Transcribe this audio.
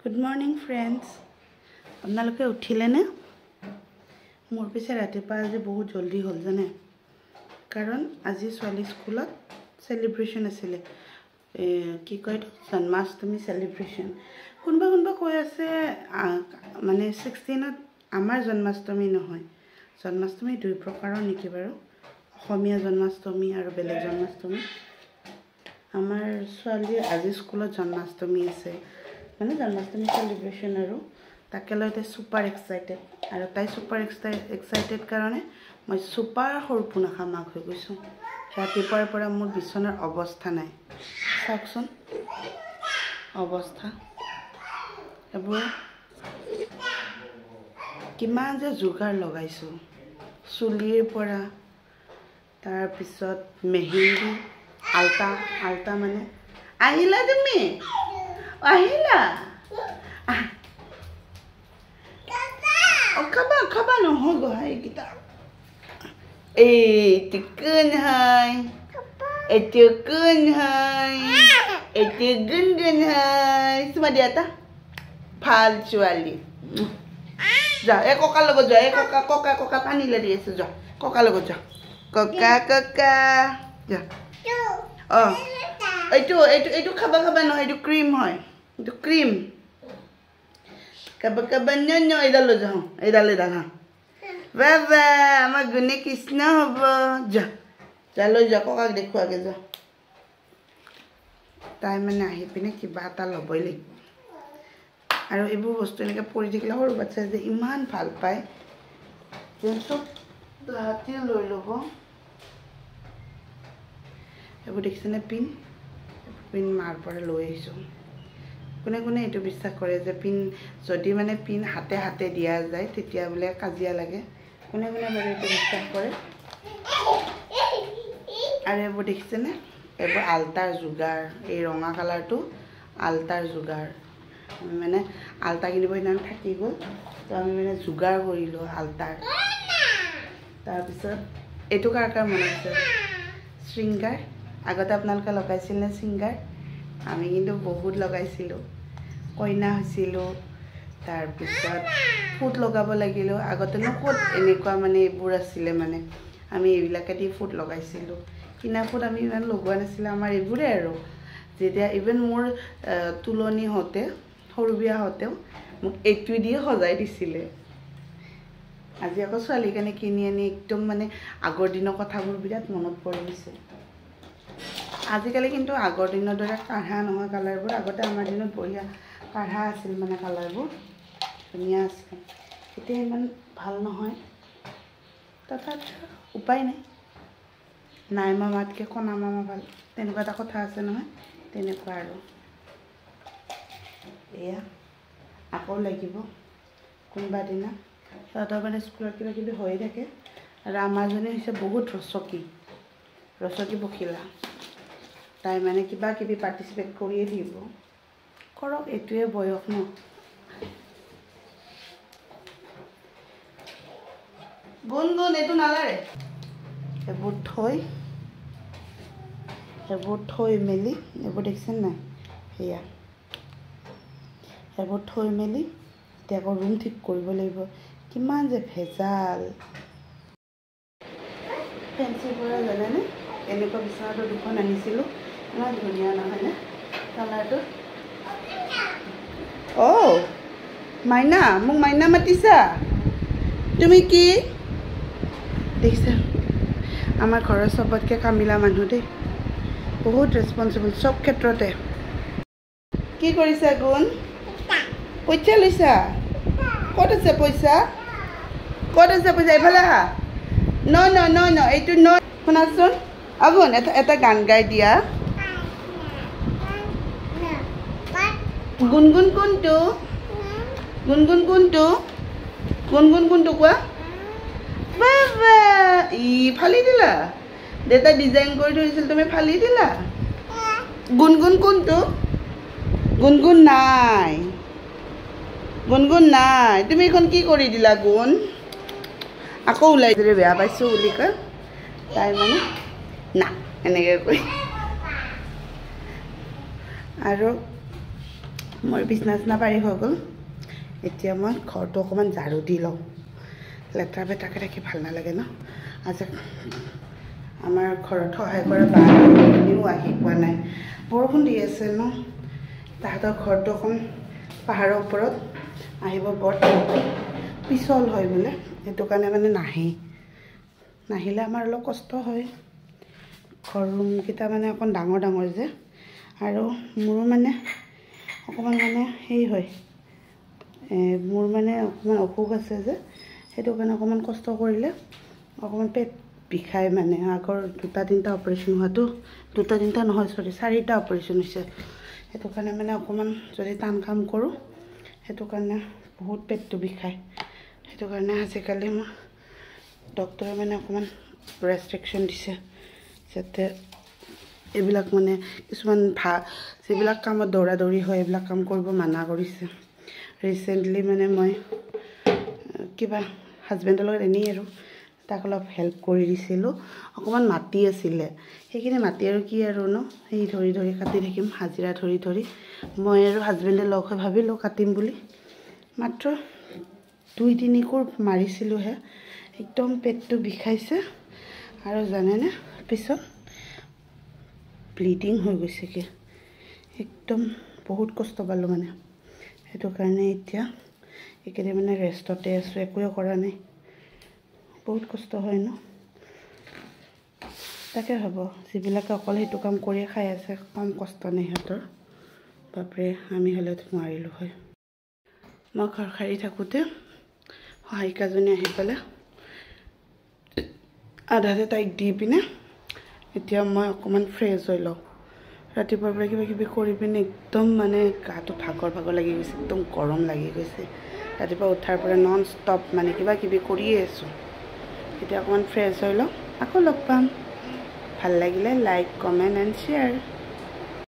Good morning, friends. আপোনালোকে উঠিলে নে? মোৰ পিছে ৰাতিপুৱা আজি বহুত জলদি হ'ল জানে কাৰণ আজি ছোৱালী স্কুলত সেলিব্ৰেশন আছিল কি কয় জন্মাষ্টমী সেলিব্ৰেশন কোনবা কৈ আছে মানে 16ত আমাৰ জন্মাষ্টমী নহয় জন্মাষ্টমী দুই প্ৰকাৰৰ নেকি বাৰু অসমীয়া জন্মাষ্টমী আৰু বেলেগ জন্মাষ্টমী আমাৰ ছোৱালী আজি স্কুলত জন্মাষ্টমী আছে মানে জন্মাষ্টমী সেলিব্ৰেশন আৰু তাকে লয়তে সুপাৰ এক্সাইটেড আৰু তাই সুপাৰ এক্সাইটেড কাৰণে মই সুপাৰ হৰপুনা খামাক হৈ গৈছো ৰাতিপুৱাৰ পৰা মোৰ বিছনাৰ অৱস্থা নাই চাওকচোন অৱস্থা এবোৰ কিমান যে যোগাৰ লগাইছো চুলিৰ পৰা তাৰ পিছত মেহেন্দি আলতা মানে আহিলা তুমি আহিলা খাবা নহয় গহাই কিটা টিকন হাই এটিকন হাই এটিগন হাই সুমা দিয়াতা ভাল ছোৱালী যা এ ককা লগত যা এ ককা পানী লাগি আছে যা ককা লগত যা ককা যা এইটো খাবা নহয় এইটো ক্ৰীম হয় এইটো ক্ৰীম কাবা নো এডাল লৈ যাওঁ এডাল হা বাবা আমাৰ গুণে কৃষ্ণ হ'ব যা লৈ যা ককাক দেখুৱাকে যা তাই মানে আহি পিনে কিবা এটা ল'বই লাগিব আৰু এইবোৰ বস্তু এনেকৈ পৰি থাকিলে সৰু বাচ্চাই যে ইমান ভাল পায় যেন চব তাহাঁতে লৈ ল'ব এইবোৰ দেখিছেনে পিন মাৰ পৰা লৈ আহিছোঁ কোনে এইটো বিশ্বাস কৰে যে পিন যদি মানে পিন হাতে দিয়া যায় তেতিয়া বোলে কাজিয়া লাগে কোনে বাৰু এইটো বিশ্বাস কৰে আৰু এইবোৰ দেখিছেনে এইবোৰ আলতাৰ যোগাৰ এই ৰঙা কালাৰটো আলতাৰ যোগাৰ আমি মানে আলতা কিনিব ইমান থাকি গ'ল তো আমি মানে যোগাৰ কৰিলোঁ আলতাৰ তাৰপিছত এইটো কাৰ মনত আছে শৃংগাৰ আগতে আপোনালোকে লগাইছিল নে শৃংগাৰ আমি কিন্তু বহুত লগাইছিলোঁ কইনা হৈছিলোঁ তাৰপিছত ফুট লগাব লাগিলোঁ আগতেনো ক'ত এনেকুৱা মানে এইবোৰ আছিলে মানে আমি এইবিলাকেদি ফুট লগাইছিলোঁ কিনা ফুট আমি ইমান লগোৱা নাছিলে আমাৰ এইবোৰে আৰু যেতিয়া ইভেন মোৰ তুলনি হওঁতে সৰু বিয়া হওঁতেও মোক এইটো দিয়ে সজাই দিছিলে আজি আকৌ ছোৱালীৰ কাৰণে কিনি আনি একদম মানে আগৰ দিনৰ কথাবোৰ বিৰাট মনত পৰি গৈছে আজিকালি কিন্তু আগৰ দিনৰ দৰে কাঢ়া নহয় কালাৰবোৰ আগতে আমাৰ দিনত বঢ়িয়া কাঢ়া আছিল মানে কালাৰবোৰ ধুনীয়া আছিল এতিয়া ইমান ভাল নহয় তথাপি উপায় নাই মামাতকৈ কণা মামা ভাল তেনেকুৱা এটা কথা আছে নহয় তেনেকুৱা আৰু এয়া আকৌ লাগিব কোনোবা দিনা সিহঁতৰ মানে স্কুলত কিবা হৈয়ে থাকে আৰু আমাৰজনী হৈছে বহুত ৰচকী বখিলা তাই মানে কিবা পাৰ্টিচিপেট কৰিয়ে থাকিব কৰক এইটোৱে বয়স ন গুণ এইটো নালাৰে এইবোৰ থৈ মেলি এইবোৰ দেখিছেনে নাই সেয়া এইবোৰ থৈ মেলি এতিয়া আকৌ ৰুম ঠিক কৰিব লাগিব কিমান যে ভেজাল ফেঞ্চিৰ পৰা জানেনে এনেকুৱা বিচনাটো দুখন আনিছিলোঁ ইমান ধুনীয়া নহয়নে কালাৰটো মাইনা মোক মাইনা মাতিছা তুমি কি দেখিছা আমাৰ ঘৰৰ চবতকৈ কামিলা মানুহ দেই বহুত ৰেছপনচিবল চব ক্ষেত্ৰতে কি কৰিছা গুণ পইচা লৈছা ক'ত আছে পইচা এইফালে আহা ন এইটো ন শুনাচোন গুণ এটা গান গাই দিয়া গুণগুণ কোনটো কোৱা বাবা ফালি দিলা দেউতাই ডিজাইন কৰি থৈছিল তুমি ফালি দিলা গুণগুণ কোনটো গুণগুণ নাই তুমি এখন কি কৰি দিলা গুণ আকৌ ওলাই দিলে বেয়া পাইছোঁ বুলি কয় তাই মানে না এনেকৈ কৈ আৰু মোৰ বিছনা চিনা পাৰি হৈ গ'ল এতিয়া মই ঘৰটো অকণমান ঝাৰু দি লওঁ লেতেৰা পেতেৰাকৈ থাকি ভাল নালাগে ন আজি আমাৰ ঘৰত সহায় কৰা বাও আহি পোৱা নাই বৰষুণ দি আছে ন তাহাঁতৰ ঘৰটো অকণ পাহাৰৰ ওপৰত আহিব বৰ পিছল হয় বোলে সেইটো কাৰণে মানে নাহিলে আমাৰ অলপ কষ্ট হয় ঘৰ ৰুমকেইটা মানে অকণ ডাঙৰ ডাঙৰ যে আৰু মোৰো মানে অকণমান মানে হেৰি হয় মোৰ মানে অকণমান অসুখ আছে যে সেইটো কাৰণে অকণমান কষ্ট কৰিলে অকণমান পেট বিষায় মানে আগৰ 2-3টা অপাৰেশ্যন হোৱাটো 2-3টা নহয় চৰি 4টা অপাৰেশ্যন হৈছে সেইটো কাৰণে মানে অকণমান যদি টান কাম কৰোঁ সেইটো কাৰণে বহুত পেটটো বিষায় সেইটো কাৰণে আজিকালি মই ডক্টৰে মানে অকণমান ৰেষ্ট্ৰিকশ্যন দিছে যাতে এইবিলাক মানে কিছুমান যিবিলাক কামত দৌৰা দৌৰি হয় এইবিলাক কাম কৰিব মানা কৰিছে ৰিচেণ্টলি মানে মই কিবা হাজবেণ্ডৰ লগত এনেই আৰু তাক অলপ হেল্প কৰি দিছিলোঁ অকণমান মাটি আছিলে সেইখিনি মাটি আৰু কি আৰু ন সেই ধৰি ধৰি কাটি থাকিম হাজিৰা ধৰি ধৰি মই আৰু হাজবেণ্ডে লগ হৈ ভাবিলোঁ কাটিম বুলি মাত্ৰ 2-3 কোৰ মাৰিছিলোঁহে একদম পেটটো বিষাইছে আৰু জানেনে পিছত ব্লিডিং হৈ গৈছেগৈ একদম বহুত কষ্ট পালোঁ মানে সেইটো কাৰণে এতিয়া এইকেইদিন মানে ৰেষ্টতে আছোঁ একোৱে কৰা নাই বহুত কষ্ট হয় ন তাকে হ'ব যিবিলাকে অকল সেইটো কাম কৰি খাই আছে কম কষ্ট নাই সিহঁতৰ বাপৰে আমি হ'লেতো নোৱাৰিলোঁ হয় মই ঘৰ সাৰি থাকোঁতে সহায়িকাজনী আহি পেলাই আধাতে তাইক দি পিনে এতিয়া মই অকণমান ফ্ৰেছ হৈ লওঁ ৰাতিপুৱাৰ পৰা কিবা কিবি কৰি পিনে একদম মানে গাটো ভাগৰ লাগি গৈছে একদম গৰম লাগি গৈছে ৰাতিপুৱা উঠাৰ পৰা নন ষ্টপ মানে কিবা কিবি কৰিয়ে আছোঁ এতিয়া অকণমান ফ্ৰেছ হৈ লওঁ আকৌ লগ পাম ভাল লাগিলে লাইক কমেণ্ট এণ্ড শ্বেয়াৰ